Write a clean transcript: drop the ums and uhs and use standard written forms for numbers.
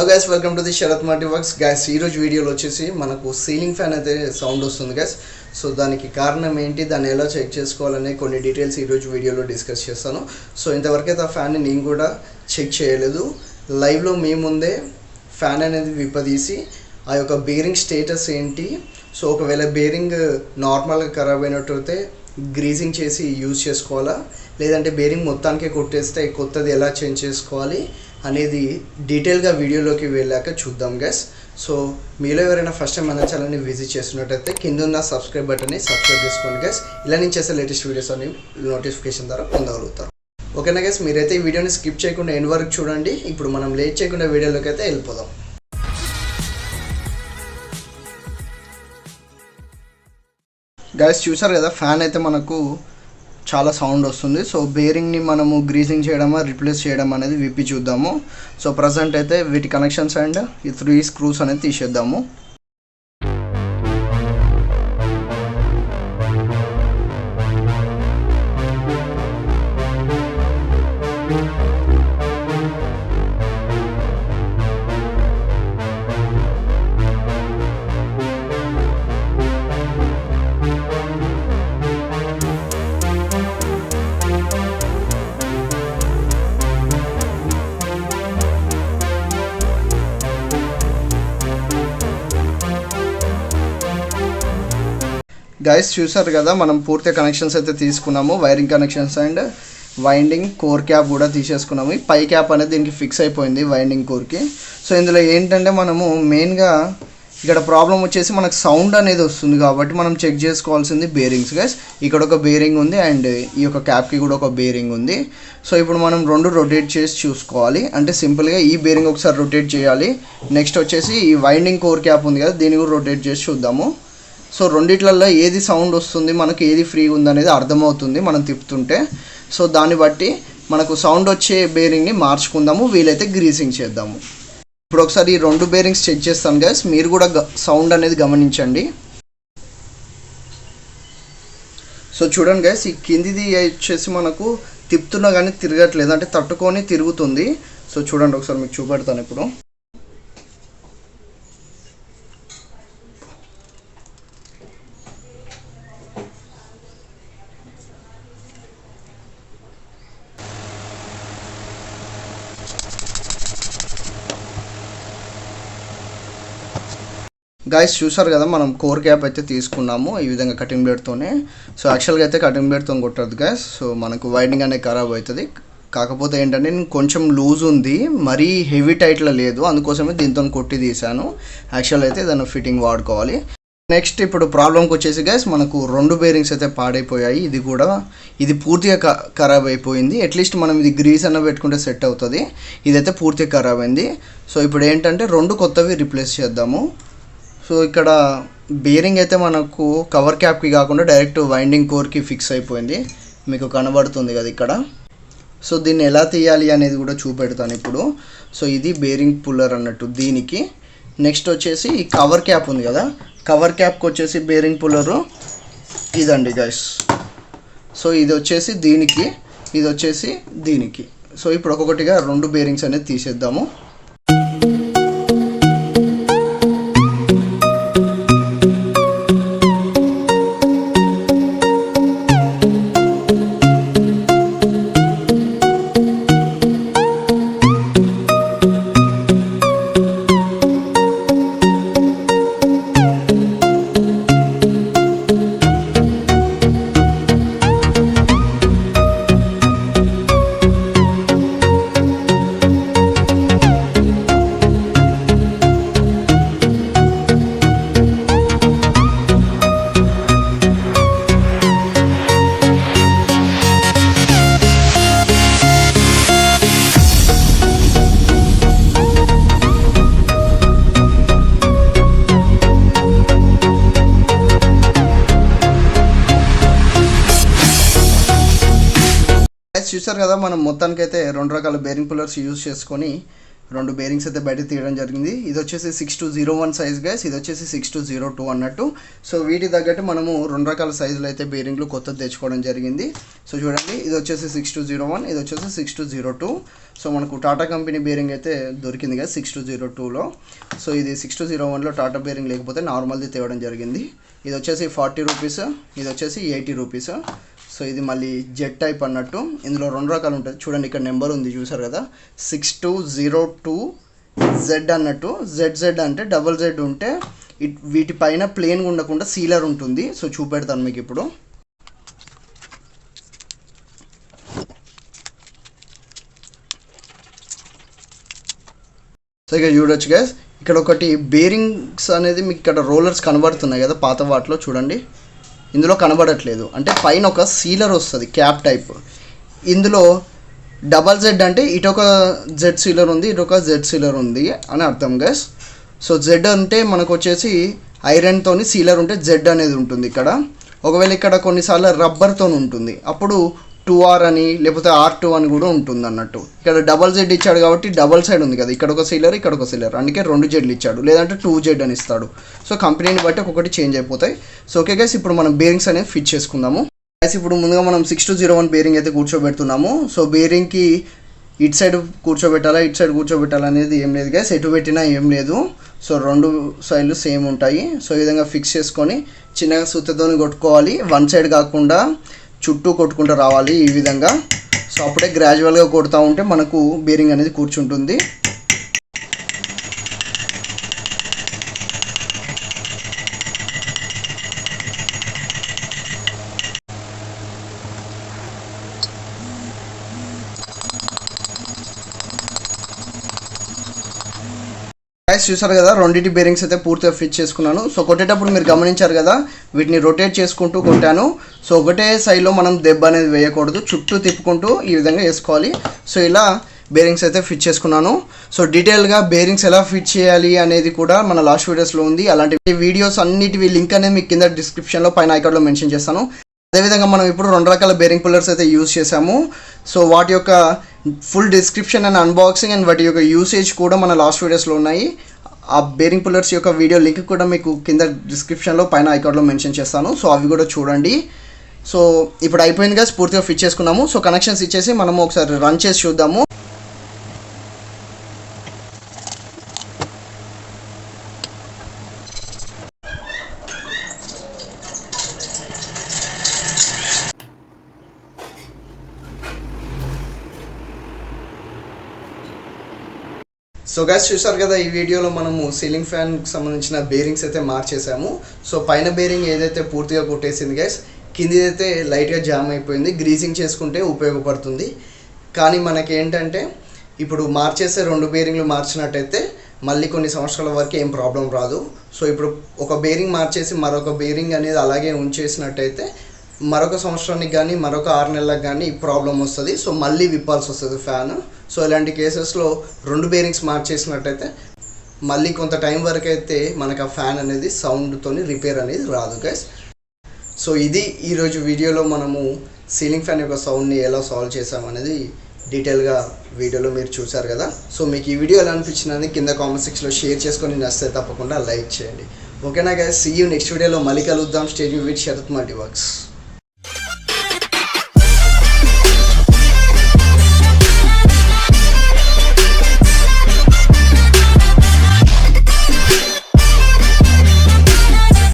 Hello guys, welcome to the Sharath multi works. Guys ఈరోజు వీడియోలో వచ్చేసి మనకు సీలింగ్ ఫ్యాన్ అయితే సౌండ్ వస్తుంది గైస్. సో దానికి కారణం ఏంటి, దాన్ని ఎలా చెక్ చేసుకోవాలనే కొన్ని డీటెయిల్స్ ఈరోజు వీడియోలో డిస్కస్ చేస్తాను. సో ఇంతవరకైతే ఆ ఫ్యాన్ని నేను కూడా చెక్ చేయలేదు. లైవ్లో మీ ముందే ఫ్యాన్ అనేది విప్పదీసి ఆ యొక్క బేరింగ్ స్టేటస్ ఏంటి, సో ఒకవేళ బేరింగ్ నార్మల్గా ఖరాబ్ అయినట్టయితే గ్రీజింగ్ చేసి యూజ్ చేసుకోవాలా, లేదంటే బేరింగ్ మొత్తానికే కొట్టేస్తే కొత్తది ఎలా చేంజ్ చేసుకోవాలి అనేది డీటెయిల్గా వీడియోలోకి వెళ్ళాక చూద్దాం గైస్. సో మీలో ఎవరైనా ఫస్ట్ టైం మన ఛానల్ని విజిట్ చేస్తున్నట్టయితే కింద ఉన్న సబ్స్క్రైబ్ బటన్ని సబ్స్క్రైబ్ చేసుకోండి గైస్. ఇలా నేను చేసే లేటెస్ట్ వీడియోస్ అన్ని నోటిఫికేషన్ ద్వారా పొందగలుగుతారు. ఓకేనా గైస్, మీరైతే ఈ వీడియోని స్కిప్ చేయకుండా ఎండ్ వరకు చూడండి. ఇప్పుడు మనం లేట్ చేయకుండా వీడియోలోకి అయితే వెళ్ళిపోదాం. గైస్ చూసారు కదా, ఫ్యాన్ అయితే మనకు చాలా సౌండ్ వస్తుంది. సో బేరింగ్ని మనము గ్రీజింగ్ చేయడమా రిప్లేస్ చేయడం అనేది విప్పి చూద్దాము. సో ప్రజెంట్ అయితే వీటి కనెక్షన్స్ అండ్ ఈ 3 స్క్రూస్ అనేది తీసేద్దాము. గైస్ చూసారు కదా, మనం పూర్తిగా కనెక్షన్స్ అయితే తీసుకున్నాము. Wiring connections and winding core cap కూడా తీసేసుకున్నాము. పై క్యాప్ అనేది దీనికి ఫిక్స్ అయిపోయింది వైండింగ్ కోర్కి. సో ఇందులో ఏంటంటే మనము మెయిన్గా ఇక్కడ ప్రాబ్లం వచ్చేసి మనకు సౌండ్ అనేది వస్తుంది కాబట్టి మనం చెక్ చేసుకోవాల్సింది బేరింగ్స్ గైస్. ఇక్కడ ఒక బేరింగ్ ఉంది అండ్ ఈ యొక్క క్యాప్కి కూడా ఒక బేరింగ్ ఉంది. సో ఇప్పుడు మనం 2 రొటేట్ చేసి చూసుకోవాలి. అంటే సింపుల్గా ఈ బేరింగ్ ఒకసారి రొటేట్ చేయాలి. నెక్స్ట్ వచ్చేసి ఈ వైండింగ్ కోర్ క్యాప్ ఉంది కదా, దీన్ని కూడా రొటేట్ చేసి చూద్దాము. సో రెండిట్లలో ఏది సౌండ్ వస్తుంది, మనకి ఏది ఫ్రీగా ఉందనేది అర్థమవుతుంది మనం తిప్పుతుంటే. సో దాన్ని బట్టి మనకు సౌండ్ వచ్చే బేరింగ్ని మార్చుకుందాము, వీలైతే గ్రీసింగ్ చేద్దాము. ఇప్పుడు ఒకసారి ఈ 2 బేరింగ్స్ చెక్ చేస్తాను గైస్, మీరు కూడా సౌండ్ అనేది గమనించండి. సో చూడండి గైస్, ఈ కిందిది వచ్చేసి మనకు తిప్పుతున్నా కానీ తిరగట్లేదు, అంటే తట్టుకొని తిరుగుతుంది. సో చూడండి ఒకసారి మీకు చూపెడతాను ఇప్పుడు. గైస్ చూసారు కదా, మనం కోర్ క్యాప్ అయితే తీసుకున్నాము ఈ విధంగా కటింగ్ బ్లేడ్తోనే. సో యాక్చువల్గా అయితే కటింగ్ బ్లేడ్తో కొట్టదు గైస్. సో మనకు వైండింగ్ అనేది ఖరాబ్ అవుతుంది. కాకపోతే ఏంటంటే కొంచెం లూజ్ ఉంది, మరీ హెవీ టైట్లో లేదు, అందుకోసమే దీంతో కొట్టి తీసాను. యాక్చువల్ అయితే దాన్ని ఫిట్టింగ్ వాడుకోవాలి. నెక్స్ట్ ఇప్పుడు ప్రాబ్లంకి వచ్చేసి గైస్, మనకు 2 బేరింగ్స్ అయితే పాడైపోయాయి. ఇది పూర్తిగా ఖరాబ్ అయిపోయింది. అట్లీస్ట్ మనం ఇది గ్రీస్ అన్న పెట్టుకుంటే సెట్ అవుతుంది. ఇదైతే పూర్తిగా ఖరాబ్ అయింది. సో ఇప్పుడు ఏంటంటే 2 కొత్తవి రిప్లేస్ చేద్దాము. సో ఇక్కడ బేరింగ్ అయితే మనకు కవర్ క్యాప్కి కాకుండా డైరెక్ట్ వైండింగ్ కోర్కి ఫిక్స్ అయిపోయింది, మీకు కనబడుతుంది కదా ఇక్కడ. సో దీన్ని ఎలా తీయాలి అనేది కూడా చూపెడతాను ఇప్పుడు. సో ఇది బేరింగ్ పుల్లర్ అన్నట్టు దీనికి. నెక్స్ట్ వచ్చేసి ఈ కవర్ క్యాప్ ఉంది కదా, కవర్ క్యాప్కి వచ్చేసి బేరింగ్ పుల్లరు ఇదండి గైస్. సో ఇది వచ్చేసి దీనికి, ఇది వచ్చేసి దీనికి. సో ఇప్పుడు ఒక్కొక్కటిగా 2 బేరింగ్స్ అనేది తీసేద్దాము. చూసారు కదా, మనం మొత్తానికైతే 2 రకాల బేరింగ్ పుల్లర్స్ యూజ్ చేసుకొని 2 బేరింగ్స్ అయితే బయట తీయడం జరిగింది. ఇది వచ్చేసి 6201 సైజ్ గైస్, ఇది వచ్చేసి 6202 అన్నట్టు. సో వీటి తగ్గట్టు మనము 2 రకాల సైజులు అయితే బేరింగ్లు కొత్తది తెచ్చుకోవడం జరిగింది. సో చూడండి, ఇది వచ్చేసి 6201, ఇది వచ్చేసి 6202. సో మనకు టాటా కంపెనీ బేరింగ్ అయితే దొరికింది కదా 6202లో. సో ఇది 6201లో టాటా బేరింగ్ లేకపోతే నార్మల్ది తేవడం జరిగింది. ఇది వచ్చేసి 40 రూపీస్, ఇది వచ్చేసి 80 రూపీస్. సో ఇది మళ్ళీ జెట్ టైప్ అన్నట్టు. ఇందులో 2 రకాలు ఉంటుంది. చూడండి ఇక్కడ నెంబర్ ఉంది చూసారు కదా, 6202Z అన్నట్టు. ZZ అంటే డబల్ జెడ్ ఉంటే వీటి పైన ప్లేన్గా ఉండకుండా సీలర్ ఉంటుంది. సో చూపెడతాను మీకు ఇప్పుడు. సో ఇక చూడొచ్చు గైస్, ఇక్కడ ఒకటి బేరింగ్స్ అనేది మీకు ఇక్కడ రోలర్స్ కనబడుతున్నాయి కదా పాత వాటిలో, చూడండి ఇందులో కనబడట్లేదు. అంటే పైన ఒక సీలర్ వస్తుంది క్యాప్ టైప్. ఇందులో డబల్ జెడ్ అంటే ఇటొక జెడ్ సీలర్ ఉంది, ఇటొక జెడ్ సీలర్ ఉంది అని అర్థం గైస్. సో జెడ్ అంటే మనకు వచ్చేసి ఐరన్తోని సీలర్ ఉంటే జెడ్ అనేది ఉంటుంది ఇక్కడ. ఒకవేళ ఇక్కడ కొన్నిసార్లు రబ్బర్తో ఉంటుంది, అప్పుడు 2R అని లేకపోతే R2 అని కూడా ఉంటుంది అన్నట్టు. ఇక్కడ డబల్ జెడ్ ఇచ్చాడు కాబట్టి డబల్ సైడ్ ఉంది కదా, ఇక్కడ ఒక సీలర్ ఇక్కడ ఒక సీలర్, అందుకే 2 జెడ్లు ఇచ్చాడు. లేదంటే 2Z అని ఇస్తాడు. సో కంపెనీని బట్టి ఒక్కొక్కటి చేంజ్ అయిపోతాయి. సో ఓకే గైస్, ఇప్పుడు మనం బేరింగ్స్ అనేది ఫిట్ చేసుకుందాము గైస్. ఇప్పుడు ముందుగా మనం 6201 బేరింగ్ అయితే కూర్చోబెడుతున్నాము. సో బేరింగ్కి ఇటు సైడ్ కూర్చోబెట్టాలా ఇటు సైడ్ కూర్చోబెట్టాలా అనేది ఏం లేదు గైస్, ఎటు పెట్టినా ఏం లేదు. సో 2 సైడ్లు సేమ్ ఉంటాయి. సో ఈ విధంగా ఫిక్స్ చేసుకొని చిన్నగా సూత్తతోని కొట్టుకోవాలి. 1 సైడ్ కాకుండా చుట్టూ కొట్టుకుంటూ రావాలి ఈ విధంగా. సో అప్పుడే గ్రాడ్యువల్గా కొడుతూ ఉంటే మనకు బేరింగ్ అనేది కూర్చుంటుంది. గైస్ చూసారు కదా, రెండింటి బేరింగ్స్ అయితే పూర్తిగా ఫిట్ చేసుకున్నాను. సో కొట్టేటప్పుడు మీరు గమనించారు కదా, వీటిని రొటేట్ చేసుకుంటూ కొట్టాను. సో ఒకటే సైడ్లో మనం దెబ్బ అనేది వేయకూడదు, చుట్టూ తిప్పుకుంటూ ఈ విధంగా వేసుకోవాలి. సో ఇలా బేరింగ్స్ అయితే ఫిట్ చేసుకున్నాను. సో డీటెయిల్గా బేరింగ్స్ ఎలా ఫిట్ చేయాలి అనేది కూడా మన లాస్ట్ వీడియోస్లో ఉంది. అలాంటి వీడియోస్ అన్నిటివి లింక్ అనేది మీకు కింద డిస్క్రిప్షన్లో పైన ఐకార్డ్లో మెన్షన్ చేస్తాను. అదేవిధంగా మనం ఇప్పుడు 2 రకాల బేరింగ్ పుల్లర్స్ అయితే యూజ్ చేసాము. సో వాటి యొక్క full description and unboxing and వాటి యొక్క యూసేజ్ కూడా మన లాస్ట్ వీడియోస్లో ఉన్నాయి. ఆ బేరింగ్ పుల్లర్స్ యొక్క వీడియో లింక్ కూడా మీకు కింద డిస్క్రిప్షన్లో పైన ఐకార్డ్లో మెన్షన్ చేస్తాను. సో అవి కూడా చూడండి. సో ఇప్పుడు అయిపోయింది కదా, పూర్తిగా ఫిట్ చేసుకున్నాము. సో కనెక్షన్స్ ఇచ్చేసి మనము ఒకసారి రన్ చేసి చూద్దాము. సో గైస్ చూసారు కదా, ఈ వీడియోలో మనము సీలింగ్ ఫ్యాన్కి సంబంధించిన బేరింగ్స్ అయితే మార్చేసాము. సో పైన బేరింగ్ ఏదైతే పూర్తిగా కొట్టేసింది గైస్, కింది అయితే లైట్గా జామ్ అయిపోయింది. గ్రీజింగ్ చేసుకుంటే ఉపయోగపడుతుంది. కానీ మనకి ఏంటంటే ఇప్పుడు మార్చేసే 2 బేరింగ్లు మార్చినట్టయితే మళ్ళీ కొన్ని సంవత్సరాల వరకు ఏం ప్రాబ్లం రాదు. సో ఇప్పుడు ఒక బేరింగ్ మార్చేసి మరొక బేరింగ్ అనేది అలాగే ఉంచేసినట్టయితే మరొక సంవత్సరానికి కానీ మరొక 6 నెలలకు కానీ ప్రాబ్లం వస్తుంది. సో మళ్ళీ విప్పాల్సి వస్తుంది ఫ్యాన్. సో ఇలాంటి కేసెస్లో 2 బేరింగ్స్ మార్చేసినట్టయితే మళ్ళీ కొంత టైం వరకు అయితే మనకు ఆ ఫ్యాన్ అనేది సౌండ్తోని రిపేర్ అనేది రాదు గైస్. సో ఇది ఈరోజు వీడియోలో మనము సీలింగ్ ఫ్యాన్ యొక్క సౌండ్ని ఎలా సాల్వ్ చేసామనేది డీటెయిల్గా వీడియోలో మీరు చూసారు కదా. సో మీకు ఈ వీడియో ఎలా అనిపించినది కింద కామెంట్ సెక్షన్లో షేర్ చేసుకొని నచ్చితే తప్పకుండా లైక్ చేయండి. ఓకేనా గైస్, సీ యూ నెక్స్ట్ వీడియోలో మళ్ళీ కలుద్దాం. Stay tuned with Sarath మల్టీవర్క్స్.